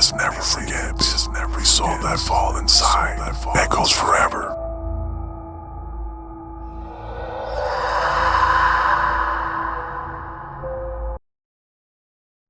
just never forget. We saw that fall inside. That goes forever.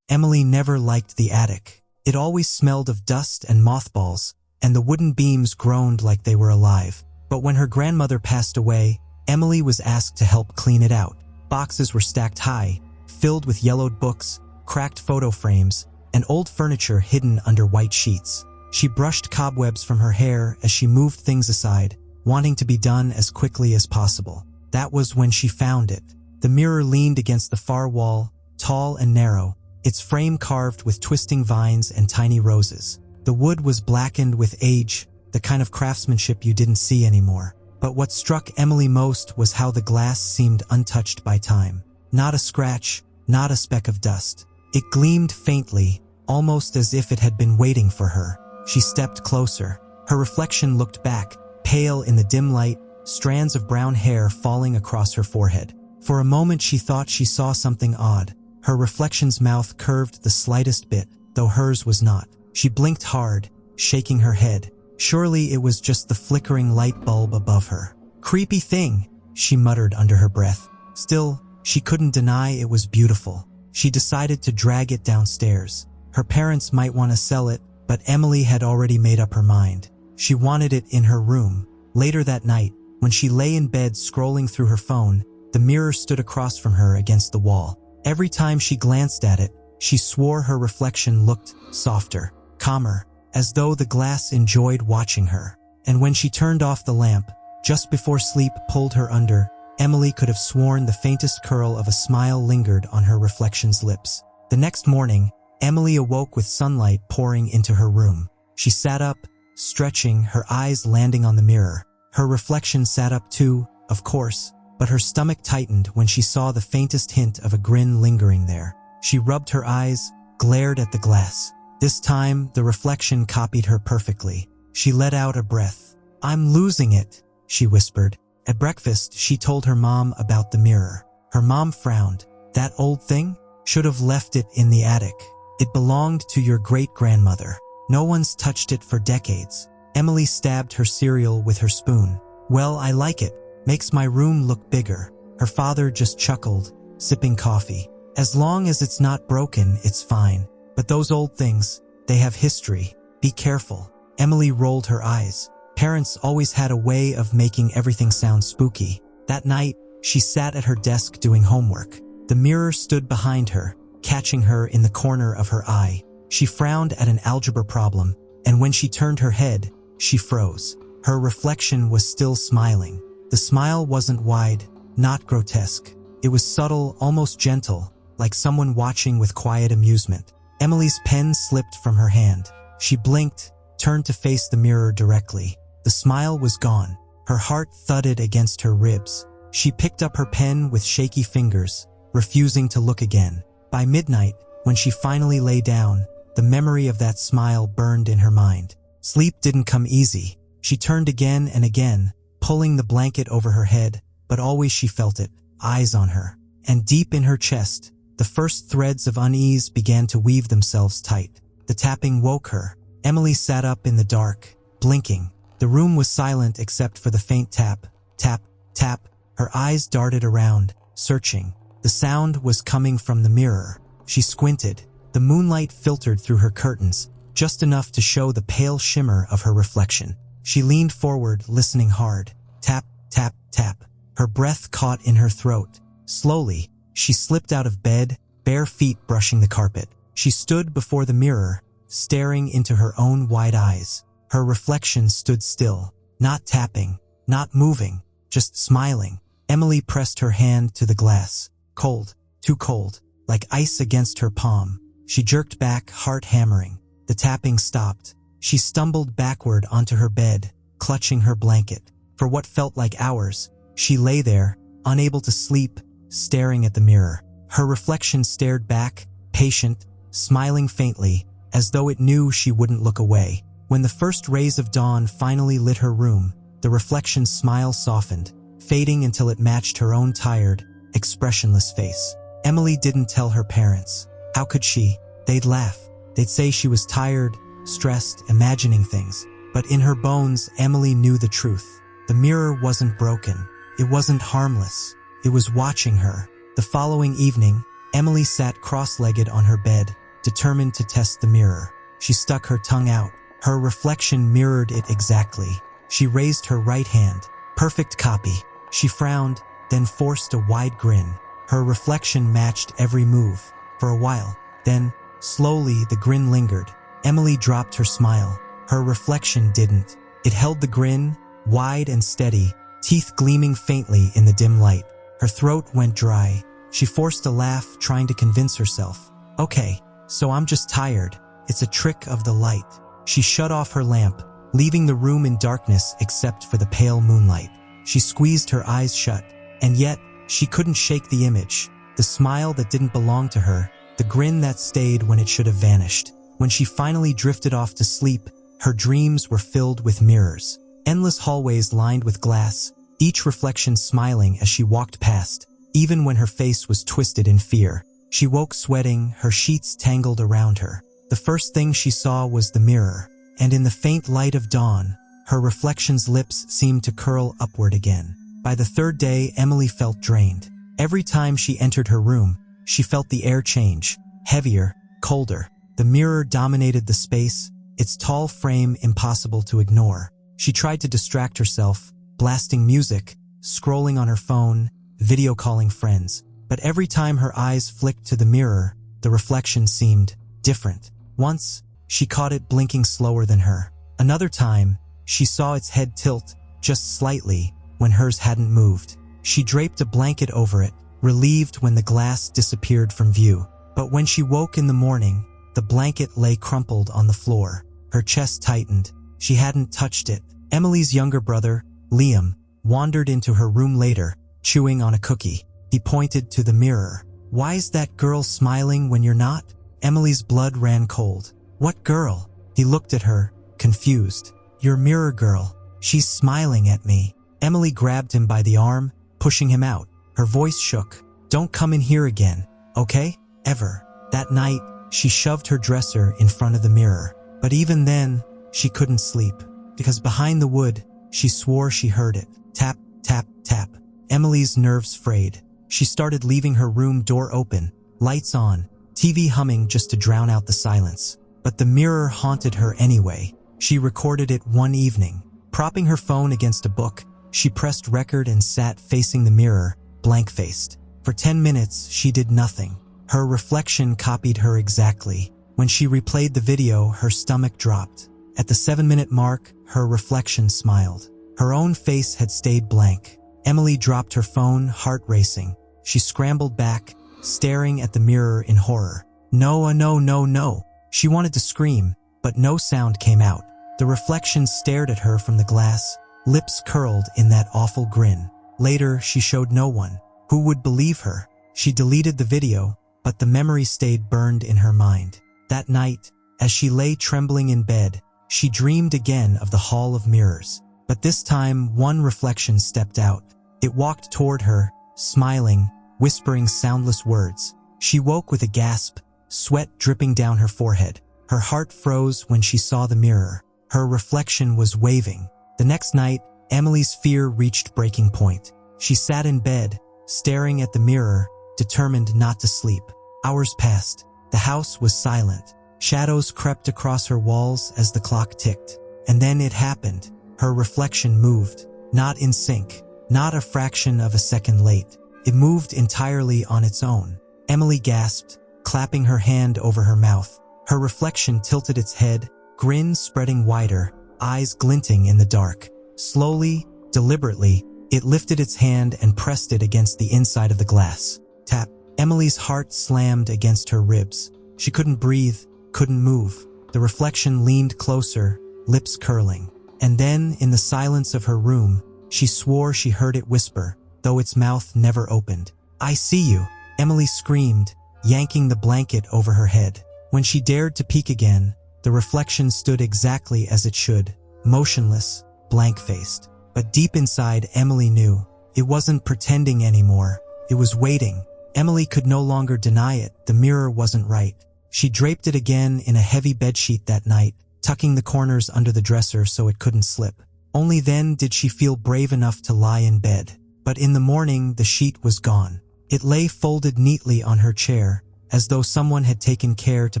Emily never liked the attic. It always smelled of dust and mothballs, and the wooden beams groaned like they were alive. But when her grandmother passed away, Emily was asked to help clean it out. Boxes were stacked high, filled with yellowed books, cracked photo frames, and old furniture hidden under white sheets. She brushed cobwebs from her hair as she moved things aside, wanting to be done as quickly as possible. That was when she found it. The mirror leaned against the far wall, tall and narrow, its frame carved with twisting vines and tiny roses. The wood was blackened with age, the kind of craftsmanship you didn't see anymore. But what struck Emily most was how the glass seemed untouched by time. Not a scratch, not a speck of dust. It gleamed faintly, almost as if it had been waiting for her. She stepped closer. Her reflection looked back, pale in the dim light, strands of brown hair falling across her forehead. For a moment she thought she saw something odd. Her reflection's mouth curved the slightest bit, though hers was not. She blinked hard, shaking her head. Surely it was just the flickering light bulb above her. "Creepy thing," she muttered under her breath. Still, she couldn't deny it was beautiful. She decided to drag it downstairs. Her parents might want to sell it, but Emily had already made up her mind. She wanted it in her room. Later that night, when she lay in bed scrolling through her phone, the mirror stood across from her against the wall. Every time she glanced at it, she swore her reflection looked softer, calmer, as though the glass enjoyed watching her. And when she turned off the lamp, just before sleep pulled her under, Emily could have sworn the faintest curl of a smile lingered on her reflection's lips. The next morning, Emily awoke with sunlight pouring into her room. She sat up, stretching, her eyes landing on the mirror. Her reflection sat up too, of course, but her stomach tightened when she saw the faintest hint of a grin lingering there. She rubbed her eyes, glared at the glass. This time, the reflection copied her perfectly. She let out a breath. "I'm losing it," she whispered. At breakfast, she told her mom about the mirror. Her mom frowned. "That old thing? Should have left it in the attic. It belonged to your great-grandmother. No one's touched it for decades." Emily stabbed her cereal with her spoon. "Well, I like it. Makes my room look bigger." Her father just chuckled, sipping coffee. "As long as it's not broken, it's fine. But those old things, they have history. Be careful." Emily rolled her eyes. Parents always had a way of making everything sound spooky. That night, she sat at her desk doing homework. The mirror stood behind her, catching her in the corner of her eye. She frowned at an algebra problem, and when she turned her head, she froze. Her reflection was still smiling. The smile wasn't wide, not grotesque. It was subtle, almost gentle, like someone watching with quiet amusement. Emily's pen slipped from her hand. She blinked, turned to face the mirror directly. The smile was gone. Her heart thudded against her ribs. She picked up her pen with shaky fingers, refusing to look again. By midnight, when she finally lay down, the memory of that smile burned in her mind. Sleep didn't come easy. She turned again and again, pulling the blanket over her head, but always she felt it, eyes on her. And deep in her chest, the first threads of unease began to weave themselves tight. The tapping woke her. Emily sat up in the dark, blinking. The room was silent except for the faint tap, tap, tap. Her eyes darted around, searching. The sound was coming from the mirror. She squinted. The moonlight filtered through her curtains, just enough to show the pale shimmer of her reflection. She leaned forward, listening hard. Tap, tap, tap. Her breath caught in her throat. Slowly, she slipped out of bed, bare feet brushing the carpet. She stood before the mirror, staring into her own wide eyes. Her reflection stood still, not tapping, not moving, just smiling. Emily pressed her hand to the glass. Cold, too cold, like ice against her palm. She jerked back, heart hammering. The tapping stopped. She stumbled backward onto her bed, clutching her blanket. For what felt like hours, she lay there, unable to sleep, staring at the mirror. Her reflection stared back, patient, smiling faintly, as though it knew she wouldn't look away. When the first rays of dawn finally lit her room, the reflection's smile softened, fading until it matched her own tired, expressionless face. Emily didn't tell her parents. How could she? They'd laugh. They'd say she was tired, stressed, imagining things. But in her bones, Emily knew the truth. The mirror wasn't broken. It wasn't harmless. It was watching her. The following evening, Emily sat cross-legged on her bed, determined to test the mirror. She stuck her tongue out. Her reflection mirrored it exactly. She raised her right hand. Perfect copy. She frowned, then forced a wide grin. Her reflection matched every move. For a while. Then, slowly, the grin lingered. Emily dropped her smile. Her reflection didn't. It held the grin, wide and steady, teeth gleaming faintly in the dim light. Her throat went dry. She forced a laugh, trying to convince herself. Okay, so I'm just tired. It's a trick of the light. She shut off her lamp, leaving the room in darkness except for the pale moonlight. She squeezed her eyes shut, and yet, she couldn't shake the image. The smile that didn't belong to her, the grin that stayed when it should have vanished. When she finally drifted off to sleep, her dreams were filled with mirrors. Endless hallways lined with glass, each reflection smiling as she walked past, even when her face was twisted in fear. She woke sweating, her sheets tangled around her. The first thing she saw was the mirror, and in the faint light of dawn, her reflection's lips seemed to curl upward again. By the third day, Emily felt drained. Every time she entered her room, she felt the air change, heavier, colder. The mirror dominated the space, its tall frame impossible to ignore. She tried to distract herself, blasting music, scrolling on her phone, video calling friends. But every time her eyes flicked to the mirror, the reflection seemed different. Once, she caught it blinking slower than her. Another time, she saw its head tilt, just slightly, when hers hadn't moved. She draped a blanket over it, relieved when the glass disappeared from view. But when she woke in the morning, the blanket lay crumpled on the floor. Her chest tightened. She hadn't touched it. Emily's younger brother, Liam, wandered into her room later, chewing on a cookie. He pointed to the mirror. "Why is that girl smiling when you're not?" Emily's blood ran cold. "What girl?" He looked at her, confused. "Your mirror girl. She's smiling at me." Emily grabbed him by the arm, pushing him out. Her voice shook. "Don't come in here again, okay? Ever." That night, she shoved her dresser in front of the mirror. But even then, she couldn't sleep, because behind the wood, she swore she heard it. Tap, tap, tap. Emily's nerves frayed. She started leaving her room door open, lights on, TV humming just to drown out the silence. But the mirror haunted her anyway. She recorded it one evening. Propping her phone against a book, she pressed record and sat facing the mirror, blank-faced. For 10 minutes, she did nothing. Her reflection copied her exactly. When she replayed the video, her stomach dropped. At the 7-minute mark, her reflection smiled. Her own face had stayed blank. Emily dropped her phone, heart racing. She scrambled back, staring at the mirror in horror. No, no, no, no. She wanted to scream, but no sound came out. The reflection stared at her from the glass, lips curled in that awful grin. Later, she showed no one. Who would believe her? She deleted the video, but the memory stayed burned in her mind. That night, as she lay trembling in bed, she dreamed again of the Hall of Mirrors. But this time, one reflection stepped out. It walked toward her, smiling, whispering soundless words. She woke with a gasp, sweat dripping down her forehead. Her heart froze when she saw the mirror. Her reflection was waving. The next night, Emily's fear reached breaking point. She sat in bed, staring at the mirror, determined not to sleep. Hours passed. The house was silent. Shadows crept across her walls as the clock ticked. And then it happened. Her reflection moved. Not in sync. Not a fraction of a second late. It moved entirely on its own. Emily gasped, clapping her hand over her mouth. Her reflection tilted its head, grin spreading wider, eyes glinting in the dark. Slowly, deliberately, it lifted its hand and pressed it against the inside of the glass. Tap. Emily's heart slammed against her ribs. She couldn't breathe, couldn't move. The reflection leaned closer, lips curling. And then, in the silence of her room, she swore she heard it whisper, though its mouth never opened. "I see you," Emily screamed, yanking the blanket over her head. When she dared to peek again, the reflection stood exactly as it should, motionless, blank-faced. But deep inside, Emily knew. It wasn't pretending anymore. It was waiting. Emily could no longer deny it. The mirror wasn't right. She draped it again in a heavy bedsheet that night, tucking the corners under the dresser so it couldn't slip. Only then did she feel brave enough to lie in bed. But in the morning, the sheet was gone. It lay folded neatly on her chair, as though someone had taken care to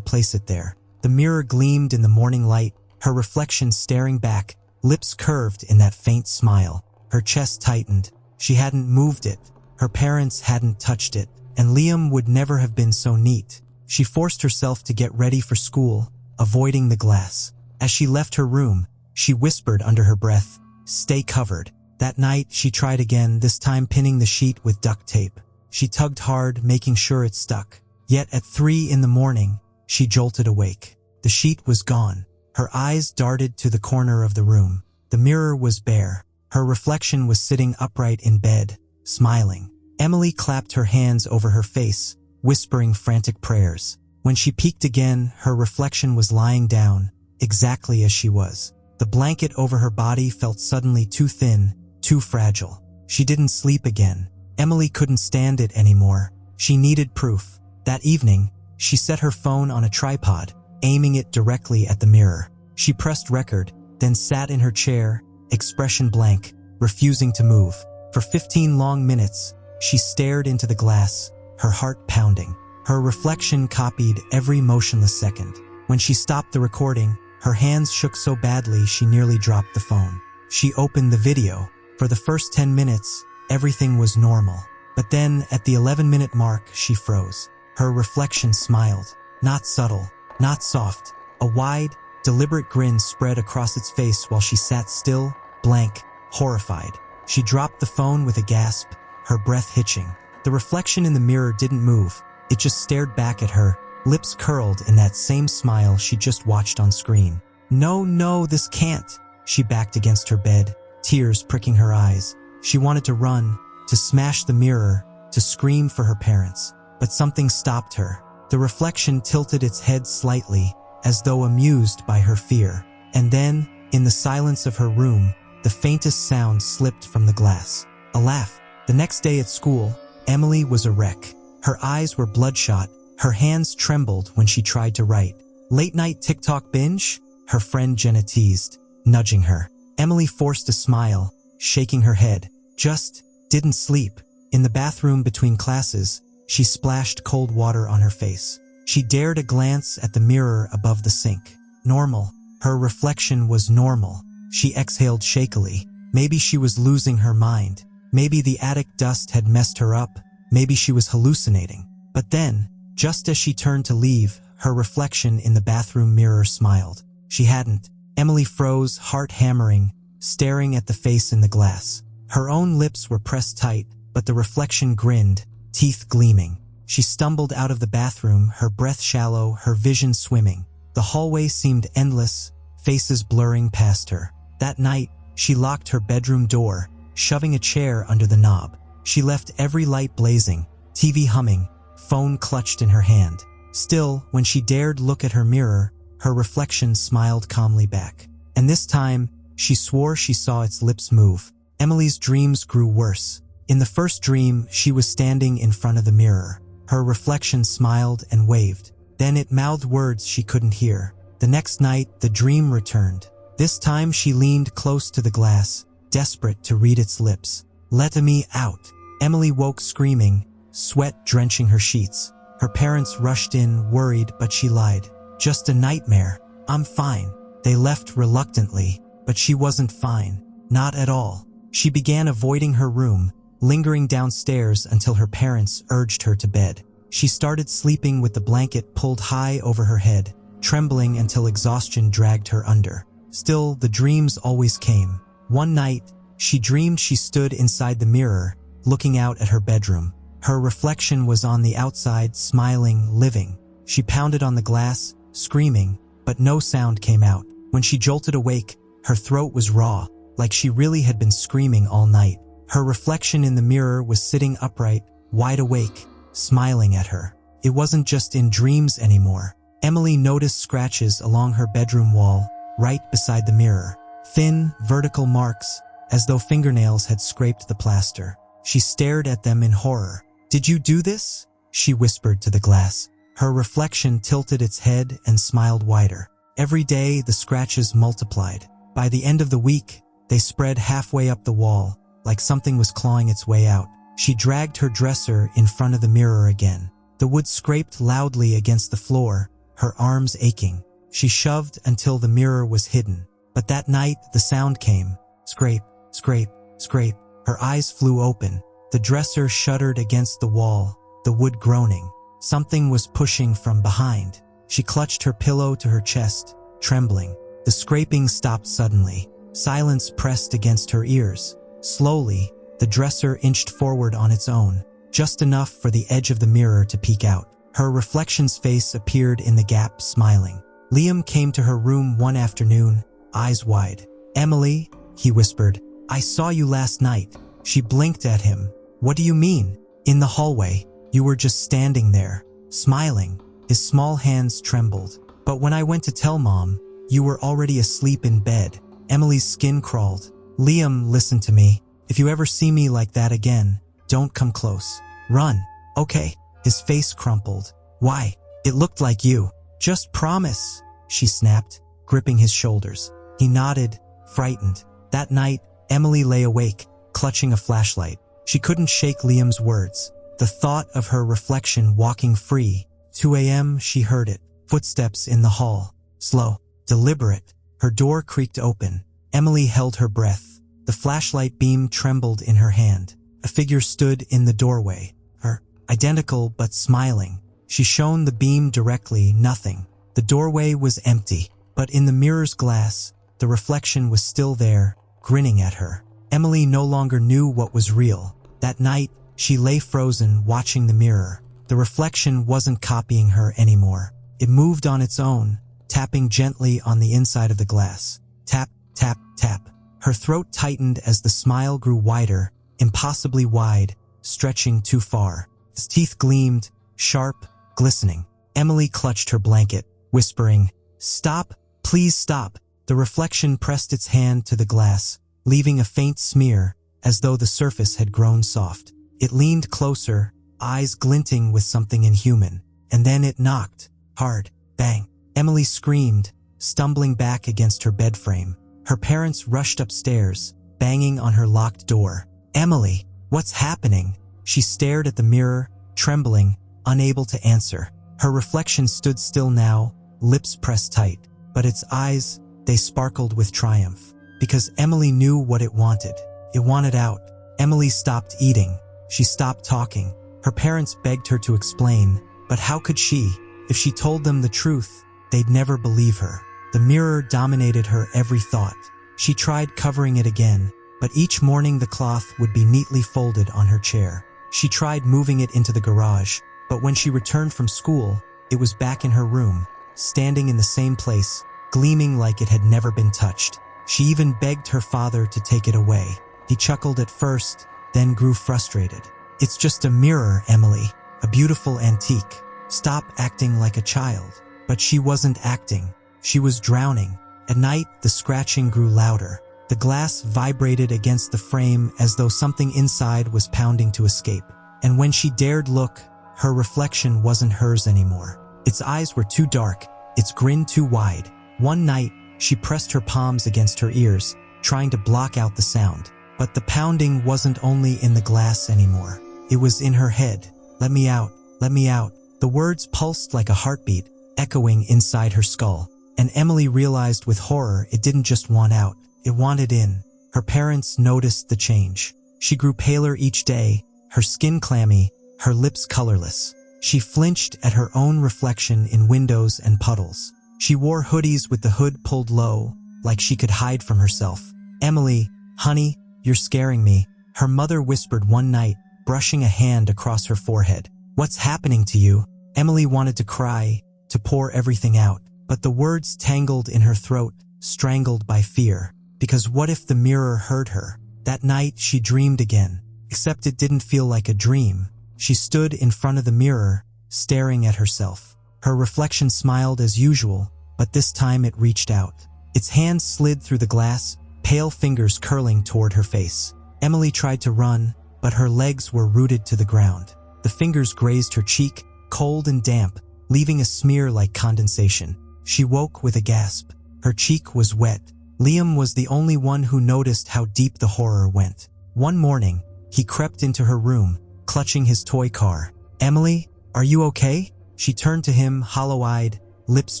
place it there. The mirror gleamed in the morning light, her reflection staring back, lips curved in that faint smile. Her chest tightened. She hadn't moved it. Her parents hadn't touched it. And Liam would never have been so neat. She forced herself to get ready for school, avoiding the glass. As she left her room, she whispered under her breath, "Stay covered." That night, she tried again, this time pinning the sheet with duct tape. She tugged hard, making sure it stuck. Yet at 3 in the morning, she jolted awake. The sheet was gone. Her eyes darted to the corner of the room. The mirror was bare. Her reflection was sitting upright in bed, smiling. Emily clapped her hands over her face, whispering frantic prayers. When she peeked again, her reflection was lying down, exactly as she was. The blanket over her body felt suddenly too thin, too fragile. She didn't sleep again. Emily couldn't stand it anymore. She needed proof. That evening, she set her phone on a tripod, aiming it directly at the mirror. She pressed record, then sat in her chair, expression blank, refusing to move. For 15 long minutes, she stared into the glass, her heart pounding. Her reflection copied every motionless second. When she stopped the recording, her hands shook so badly she nearly dropped the phone. She opened the video. For the first 10 minutes, everything was normal. But then, at the 11-minute mark, she froze. Her reflection smiled. Not subtle, not soft. A wide, deliberate grin spread across its face while she sat still, blank, horrified. She dropped the phone with a gasp, her breath hitching. The reflection in the mirror didn't move. It just stared back at her, lips curled in that same smile she just watched on screen. No, this can't. She backed against her bed, tears pricking her eyes. She wanted to run, to smash the mirror, to scream for her parents. But something stopped her. The reflection tilted its head slightly, as though amused by her fear. And then, in the silence of her room, the faintest sound slipped from the glass. A laugh. The next day at school, Emily was a wreck. Her eyes were bloodshot. Her hands trembled when she tried to write. "Late-night TikTok binge?" her friend Jenna teased, nudging her. Emily forced a smile, shaking her head. Just didn't sleep. In the bathroom between classes, she splashed cold water on her face. She dared a glance at the mirror above the sink. Normal. Her reflection was normal. She exhaled shakily. Maybe she was losing her mind. Maybe the attic dust had messed her up. Maybe she was hallucinating. But then, just as she turned to leave, her reflection in the bathroom mirror smiled. She hadn't. Emily froze, heart hammering, staring at the face in the glass. Her own lips were pressed tight, but the reflection grinned, teeth gleaming. She stumbled out of the bathroom, her breath shallow, her vision swimming. The hallway seemed endless, faces blurring past her. That night, she locked her bedroom door, shoving a chair under the knob. She left every light blazing, TV humming, phone clutched in her hand. Still, when she dared look at her mirror, her reflection smiled calmly back. And this time, she swore she saw its lips move. Emily's dreams grew worse. In the first dream, she was standing in front of the mirror. Her reflection smiled and waved. Then it mouthed words she couldn't hear. The next night, the dream returned. This time she leaned close to the glass, desperate to read its lips. "Let me out." Emily woke screaming, sweat drenching her sheets. Her parents rushed in, worried, but she lied. "Just a nightmare. I'm fine." They left reluctantly, but she wasn't fine. Not at all. She began avoiding her room, lingering downstairs until her parents urged her to bed. She started sleeping with the blanket pulled high over her head, trembling until exhaustion dragged her under. Still, the dreams always came. One night, she dreamed she stood inside the mirror, looking out at her bedroom. Her reflection was on the outside, smiling, living. She pounded on the glass, screaming, but no sound came out. When she jolted awake, her throat was raw, like she really had been screaming all night. Her reflection in the mirror was sitting upright, wide awake, smiling at her. It wasn't just in dreams anymore. Emily noticed scratches along her bedroom wall, right beside the mirror. Thin, vertical marks, as though fingernails had scraped the plaster. She stared at them in horror. "Did you do this?" she whispered to the glass. Her reflection tilted its head and smiled wider. Every day, the scratches multiplied. By the end of the week, they spread halfway up the wall, like something was clawing its way out. She dragged her dresser in front of the mirror again. The wood scraped loudly against the floor, her arms aching. She shoved until the mirror was hidden. But that night, the sound came. Scrape, scrape, scrape. Her eyes flew open. The dresser shuddered against the wall, the wood groaning. Something was pushing from behind. She clutched her pillow to her chest, trembling. The scraping stopped suddenly. Silence pressed against her ears. Slowly, the dresser inched forward on its own, just enough for the edge of the mirror to peek out. Her reflection's face appeared in the gap, smiling. Liam came to her room one afternoon, eyes wide. "Emily," he whispered, "I saw you last night." She blinked at him. "What do you mean?" "In the hallway. You were just standing there, smiling." His small hands trembled. "But when I went to tell Mom, you were already asleep in bed." Emily's skin crawled. "Liam, listen to me. If you ever see me like that again, don't come close. Run." "Okay." His face crumpled. "Why? It looked like you." "Just promise," she snapped, gripping his shoulders. He nodded, frightened. That night, Emily lay awake, clutching a flashlight. She couldn't shake Liam's words. The thought of her reflection walking free. 2 a.m. she heard it. Footsteps in the hall. Slow, deliberate. Her door creaked open. Emily held her breath. The flashlight beam trembled in her hand. A figure stood in the doorway. Her, identical but smiling. She shone the beam directly, nothing. The doorway was empty, but in the mirror's glass, the reflection was still there, grinning at her. Emily no longer knew what was real. That night, she lay frozen, watching the mirror. The reflection wasn't copying her anymore. It moved on its own, tapping gently on the inside of the glass. Tap, tap, tap. Her throat tightened as the smile grew wider, impossibly wide, stretching too far. His teeth gleamed, sharp, glistening. Emily clutched her blanket, whispering, "Stop, please stop." The reflection pressed its hand to the glass, leaving a faint smear, as though the surface had grown soft. It leaned closer, eyes glinting with something inhuman. And then it knocked. Hard. Bang. Emily screamed, stumbling back against her bed frame. Her parents rushed upstairs, banging on her locked door. "Emily, what's happening?" She stared at the mirror, trembling, unable to answer. Her reflection stood still now, lips pressed tight. But its eyes, they sparkled with triumph. Because Emily knew what it wanted. It wanted out. Emily stopped eating. She stopped talking. Her parents begged her to explain, but how could she? If she told them the truth, they'd never believe her. The mirror dominated her every thought. She tried covering it again, but each morning the cloth would be neatly folded on her chair. She tried moving it into the garage, but when she returned from school, it was back in her room, standing in the same place, gleaming like it had never been touched. She even begged her father to take it away. He chuckled at first, then grew frustrated. "It's just a mirror, Emily, a beautiful antique. Stop acting like a child." But she wasn't acting. She was drowning. At night, the scratching grew louder. The glass vibrated against the frame as though something inside was pounding to escape. And when she dared look, her reflection wasn't hers anymore. Its eyes were too dark, its grin too wide. One night, she pressed her palms against her ears, trying to block out the sound. But the pounding wasn't only in the glass anymore. It was in her head. "Let me out, let me out." The words pulsed like a heartbeat, echoing inside her skull. And Emily realized with horror it didn't just want out, it wanted in. Her parents noticed the change. She grew paler each day, her skin clammy, her lips colorless. She flinched at her own reflection in windows and puddles. She wore hoodies with the hood pulled low, like she could hide from herself. "Emily, honey, you're scaring me," her mother whispered one night, brushing a hand across her forehead. "What's happening to you?" Emily wanted to cry, to pour everything out, but the words tangled in her throat, strangled by fear. Because what if the mirror heard her? That night she dreamed again, except it didn't feel like a dream. She stood in front of the mirror, staring at herself. Her reflection smiled as usual, but this time it reached out. Its hand slid through the glass, pale fingers curling toward her face. Emily tried to run, but her legs were rooted to the ground. The fingers grazed her cheek, cold and damp, leaving a smear like condensation. She woke with a gasp. Her cheek was wet. Liam was the only one who noticed how deep the horror went. One morning, he crept into her room, clutching his toy car. "Emily, are you okay?" She turned to him, hollow-eyed, lips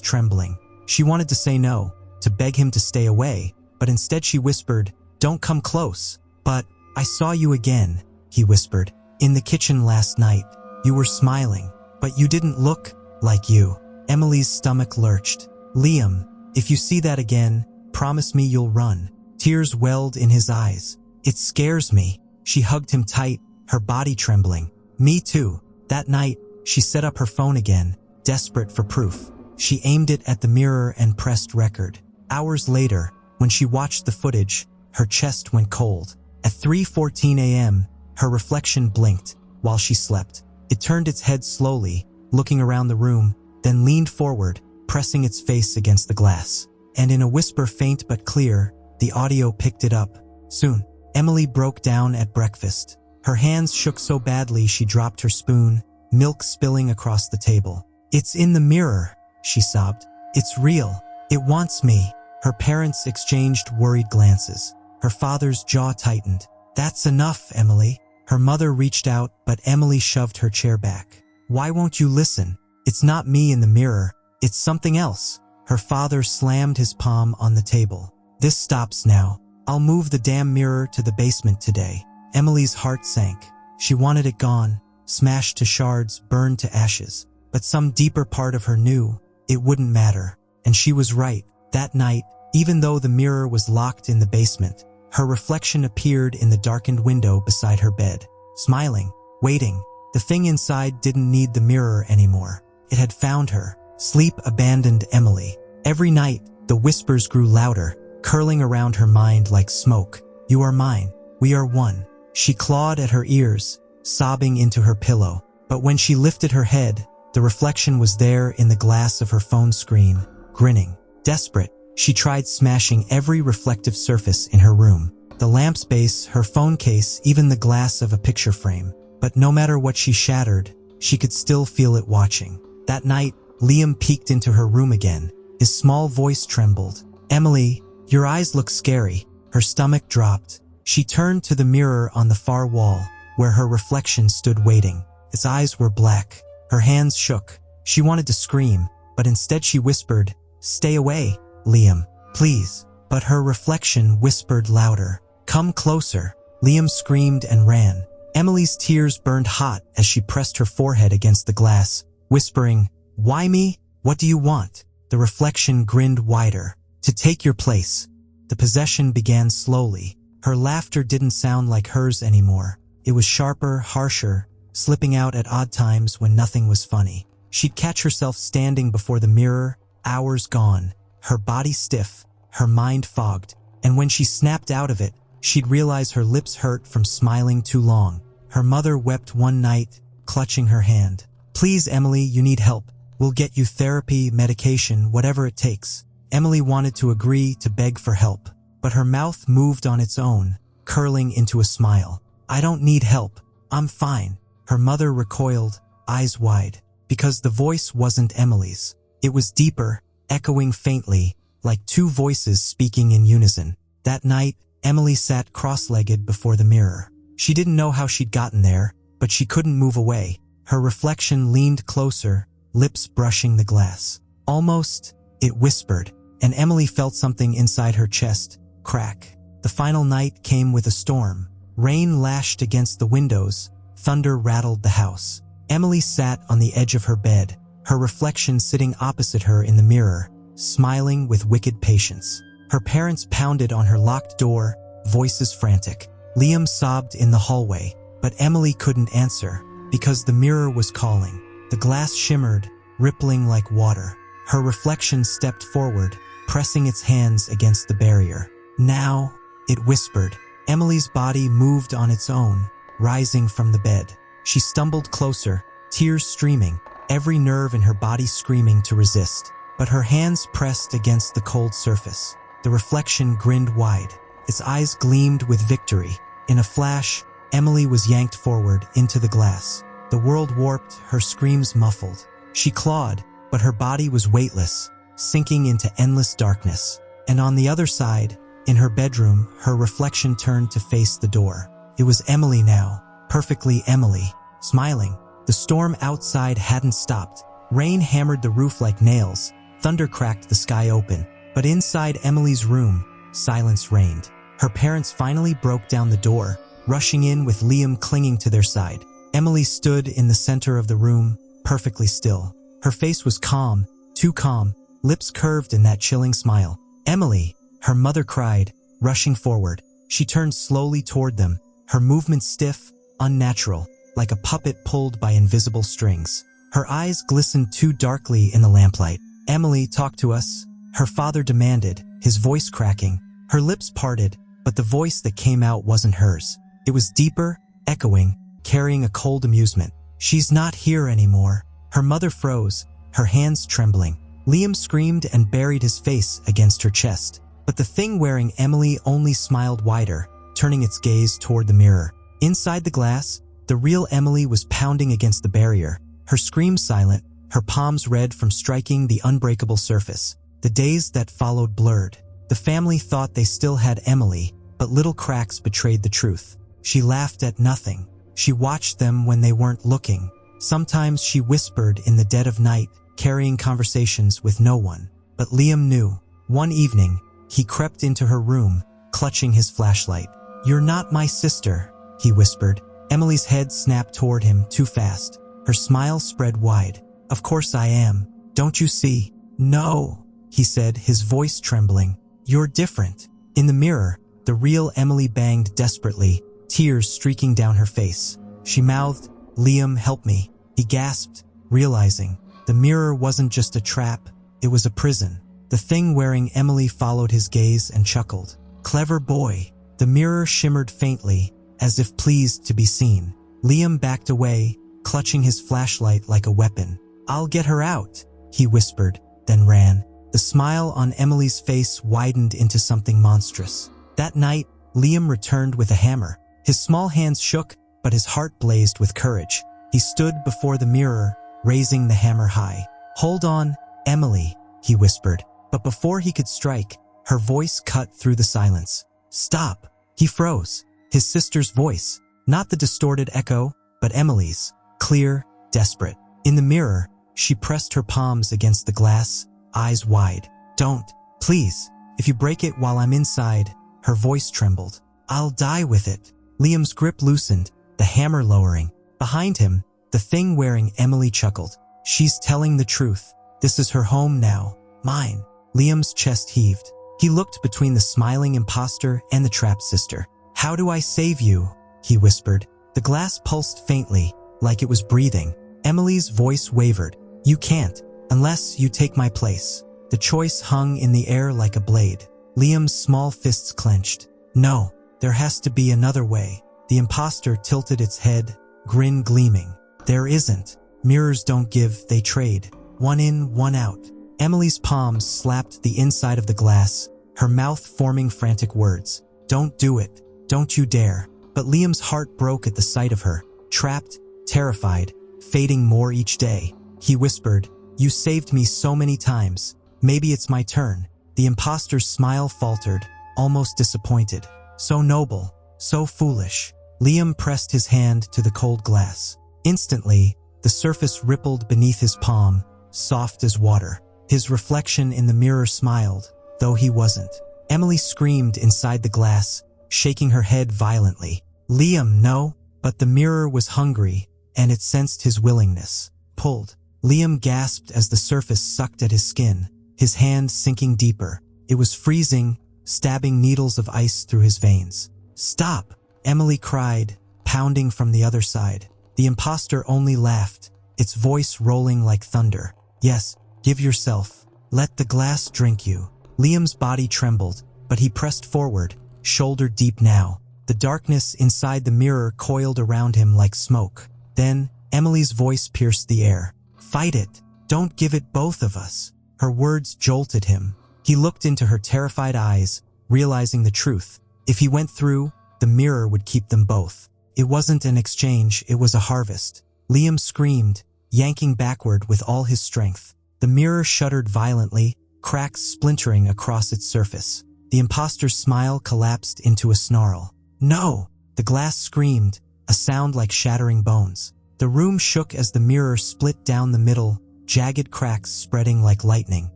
trembling. She wanted to say no, to beg him to stay away, but instead she whispered, "Don't come close." "But I saw you again," he whispered. "In the kitchen last night. You were smiling, but you didn't look like you." Emily's stomach lurched. "Liam, if you see that again, promise me you'll run." Tears welled in his eyes. "It scares me." She hugged him tight, her body trembling. "Me too." That night, she set up her phone again, desperate for proof. She aimed it at the mirror and pressed record. Hours later, when she watched the footage, her chest went cold. At 3:14 a.m., her reflection blinked while she slept. It turned its head slowly, looking around the room, then leaned forward, pressing its face against the glass. And in a whisper faint but clear, the audio picked it up. Soon, Emily broke down at breakfast. Her hands shook so badly she dropped her spoon, milk spilling across the table. "It's in the mirror," she sobbed. "It's real. It wants me." Her parents exchanged worried glances. Her father's jaw tightened. "That's enough, Emily." Her mother reached out, but Emily shoved her chair back. "Why won't you listen? It's not me in the mirror. It's something else." Her father slammed his palm on the table. "This stops now. I'll move the damn mirror to the basement today." Emily's heart sank. She wanted it gone, smashed to shards, burned to ashes. But some deeper part of her knew it wouldn't matter. And she was right. That night, even though the mirror was locked in the basement, her reflection appeared in the darkened window beside her bed, smiling, waiting. The thing inside didn't need the mirror anymore. It had found her. Sleep abandoned Emily. Every night, the whispers grew louder, curling around her mind like smoke. "You are mine. We are one." She clawed at her ears, sobbing into her pillow. But when she lifted her head, the reflection was there in the glass of her phone screen, grinning. Desperate, she tried smashing every reflective surface in her room. The lamp's base, her phone case, even the glass of a picture frame. But no matter what she shattered, she could still feel it watching. That night, Liam peeked into her room again. His small voice trembled. "Emily, your eyes look scary." Her stomach dropped. She turned to the mirror on the far wall, where her reflection stood waiting. Its eyes were black. Her hands shook. She wanted to scream, but instead she whispered, "Stay away, Liam, please." But her reflection whispered louder, "Come closer." Liam screamed and ran. Emily's tears burned hot as she pressed her forehead against the glass, whispering, "Why me? What do you want?" The reflection grinned wider. "To take your place." The possession began slowly. Her laughter didn't sound like hers anymore. It was sharper, harsher, slipping out at odd times when nothing was funny. She'd catch herself standing before the mirror, hours gone, her body stiff, her mind fogged, and when she snapped out of it, she'd realize her lips hurt from smiling too long. Her mother wept one night, clutching her hand. "Please, Emily, you need help. We'll get you therapy, medication, whatever it takes." Emily wanted to agree, to beg for help, but her mouth moved on its own, curling into a smile. "I don't need help. I'm fine." Her mother recoiled, eyes wide, because the voice wasn't Emily's. It was deeper, echoing faintly, like two voices speaking in unison. That night, Emily sat cross-legged before the mirror. She didn't know how she'd gotten there, but she couldn't move away. Her reflection leaned closer, lips brushing the glass. "Almost," it whispered, and Emily felt something inside her chest crack. The final night came with a storm. Rain lashed against the windows, thunder rattled the house. Emily sat on the edge of her bed, her reflection sitting opposite her in the mirror, smiling with wicked patience. Her parents pounded on her locked door, voices frantic. Liam sobbed in the hallway, but Emily couldn't answer, because the mirror was calling. The glass shimmered, rippling like water. Her reflection stepped forward, pressing its hands against the barrier. "Now," it whispered. Emily's body moved on its own, rising from the bed. She stumbled closer, tears streaming, every nerve in her body screaming to resist. But her hands pressed against the cold surface. The reflection grinned wide. Its eyes gleamed with victory. In a flash, Emily was yanked forward into the glass. The world warped, her screams muffled. She clawed, but her body was weightless, sinking into endless darkness. And on the other side, in her bedroom, her reflection turned to face the door. It was Emily now, perfectly Emily, smiling. The storm outside hadn't stopped. Rain hammered the roof like nails. Thunder cracked the sky open. But inside Emily's room, silence reigned. Her parents finally broke down the door, rushing in with Liam clinging to their side. Emily stood in the center of the room, perfectly still. Her face was calm, too calm, lips curved in that chilling smile. "Emily," her mother cried, rushing forward. She turned slowly toward them, her movements stiff, unnatural, like a puppet pulled by invisible strings. Her eyes glistened too darkly in the lamplight. "Emily, talk to us," her father demanded, his voice cracking. Her lips parted, but the voice that came out wasn't hers. It was deeper, echoing, carrying a cold amusement. "She's not here anymore." Her mother froze, her hands trembling. Liam screamed and buried his face against her chest. But the thing wearing Emily only smiled wider, turning its gaze toward the mirror. Inside the glass, the real Emily was pounding against the barrier, her scream silent, her palms red from striking the unbreakable surface. The days that followed blurred. The family thought they still had Emily, but little cracks betrayed the truth. She laughed at nothing. She watched them when they weren't looking. Sometimes she whispered in the dead of night, carrying conversations with no one. But Liam knew. One evening, he crept into her room, clutching his flashlight. "You're not my sister," he whispered. Emily's head snapped toward him too fast. Her smile spread wide. "Of course I am. Don't you see?" "No," he said, his voice trembling. "You're different." In the mirror, the real Emily banged desperately, tears streaking down her face. She mouthed, "Liam, help me." He gasped, realizing the mirror wasn't just a trap, it was a prison. The thing wearing Emily followed his gaze and chuckled. "Clever boy." The mirror shimmered faintly, as if pleased to be seen. Liam backed away, clutching his flashlight like a weapon. "I'll get her out," he whispered, then ran. The smile on Emily's face widened into something monstrous. That night, Liam returned with a hammer. His small hands shook, but his heart blazed with courage. He stood before the mirror, raising the hammer high. "Hold on, Emily," he whispered. But before he could strike, her voice cut through the silence. "Stop." He froze. His sister's voice, not the distorted echo, but Emily's, clear, desperate. In the mirror, she pressed her palms against the glass, eyes wide. "Don't, please. If you break it while I'm inside," her voice trembled. "I'll die with it." Liam's grip loosened, the hammer lowering. Behind him, the thing wearing Emily chuckled. "She's telling the truth. This is her home now. Mine." Liam's chest heaved. He looked between the smiling imposter and the trapped sister. "How do I save you?" he whispered. The glass pulsed faintly, like it was breathing. Emily's voice wavered. "You can't, unless you take my place." The choice hung in the air like a blade. Liam's small fists clenched. "No, there has to be another way." The imposter tilted its head, grin gleaming. "There isn't. Mirrors don't give, they trade. One in, one out." Emily's palms slapped the inside of the glass, her mouth forming frantic words. "Don't do it. Don't you dare." But Liam's heart broke at the sight of her, trapped, terrified, fading more each day. He whispered, "You saved me so many times. Maybe it's my turn." The imposter's smile faltered, almost disappointed. "So noble, so foolish." Liam pressed his hand to the cold glass. Instantly, the surface rippled beneath his palm, soft as water. His reflection in the mirror smiled, though he wasn't. Emily screamed inside the glass, shaking her head violently. "Liam, no!" But the mirror was hungry, and it sensed his willingness. Pulled. Liam gasped as the surface sucked at his skin, his hand sinking deeper. It was freezing, stabbing needles of ice through his veins. "Stop!" Emily cried, pounding from the other side. The imposter only laughed, its voice rolling like thunder. "Yes, give yourself. Let the glass drink you." Liam's body trembled, but he pressed forward, shoulder deep now. The darkness inside the mirror coiled around him like smoke. Then, Emily's voice pierced the air. "Fight it. Don't give it both of us." Her words jolted him. He looked into her terrified eyes, realizing the truth. If he went through, the mirror would keep them both. It wasn't an exchange, it was a harvest. Liam screamed, yanking backward with all his strength. The mirror shuddered violently, cracks splintering across its surface. The imposter's smile collapsed into a snarl. "No!" The glass screamed, a sound like shattering bones. The room shook as the mirror split down the middle, jagged cracks spreading like lightning.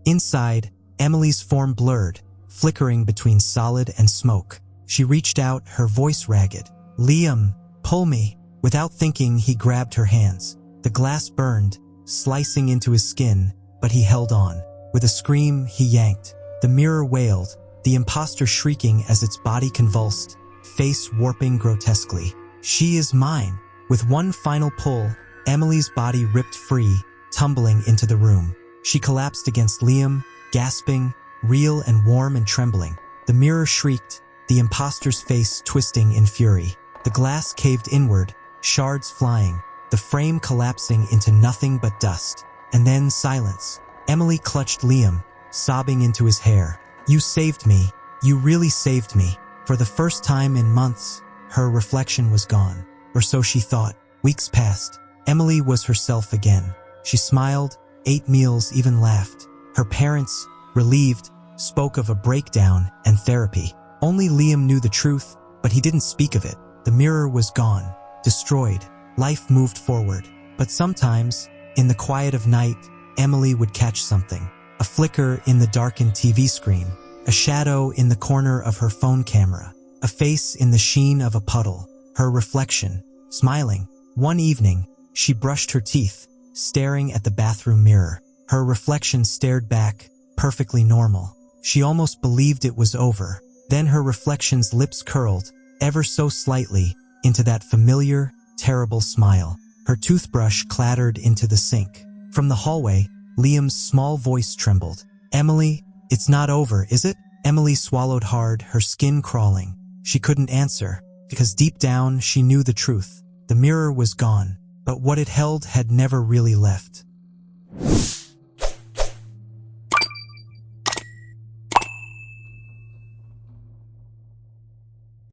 Inside, Emily's form blurred, flickering between solid and smoke. She reached out, her voice ragged. "Liam, pull me." Without thinking, he grabbed her hands. The glass burned, slicing into his skin, but he held on. With a scream, he yanked. The mirror wailed, the imposter shrieking as its body convulsed, face warping grotesquely. "She is mine." With one final pull, Emily's body ripped free, tumbling into the room. She collapsed against Liam, gasping, real and warm and trembling. The mirror shrieked, the imposter's face twisting in fury. The glass caved inward, shards flying, the frame collapsing into nothing but dust. And then silence. Emily clutched Liam, sobbing into his hair. "You saved me. You really saved me." For the first time in months, her reflection was gone. Or so she thought. Weeks passed. Emily was herself again. She smiled, ate meals, even laughed. Her parents, relieved, spoke of a breakdown and therapy. Only Liam knew the truth, but he didn't speak of it. The mirror was gone, destroyed. Life moved forward. But sometimes, in the quiet of night, Emily would catch something. A flicker in the darkened TV screen, a shadow in the corner of her phone camera, a face in the sheen of a puddle, her reflection, smiling. One evening, she brushed her teeth, staring at the bathroom mirror. Her reflection stared back, perfectly normal. She almost believed it was over. Then her reflection's lips curled, ever so slightly, into that familiar, terrible smile. Her toothbrush clattered into the sink. From the hallway, Liam's small voice trembled. "Emily, it's not over, is it?" Emily swallowed hard, her skin crawling. She couldn't answer, because deep down she knew the truth. The mirror was gone, but what it held had never really left.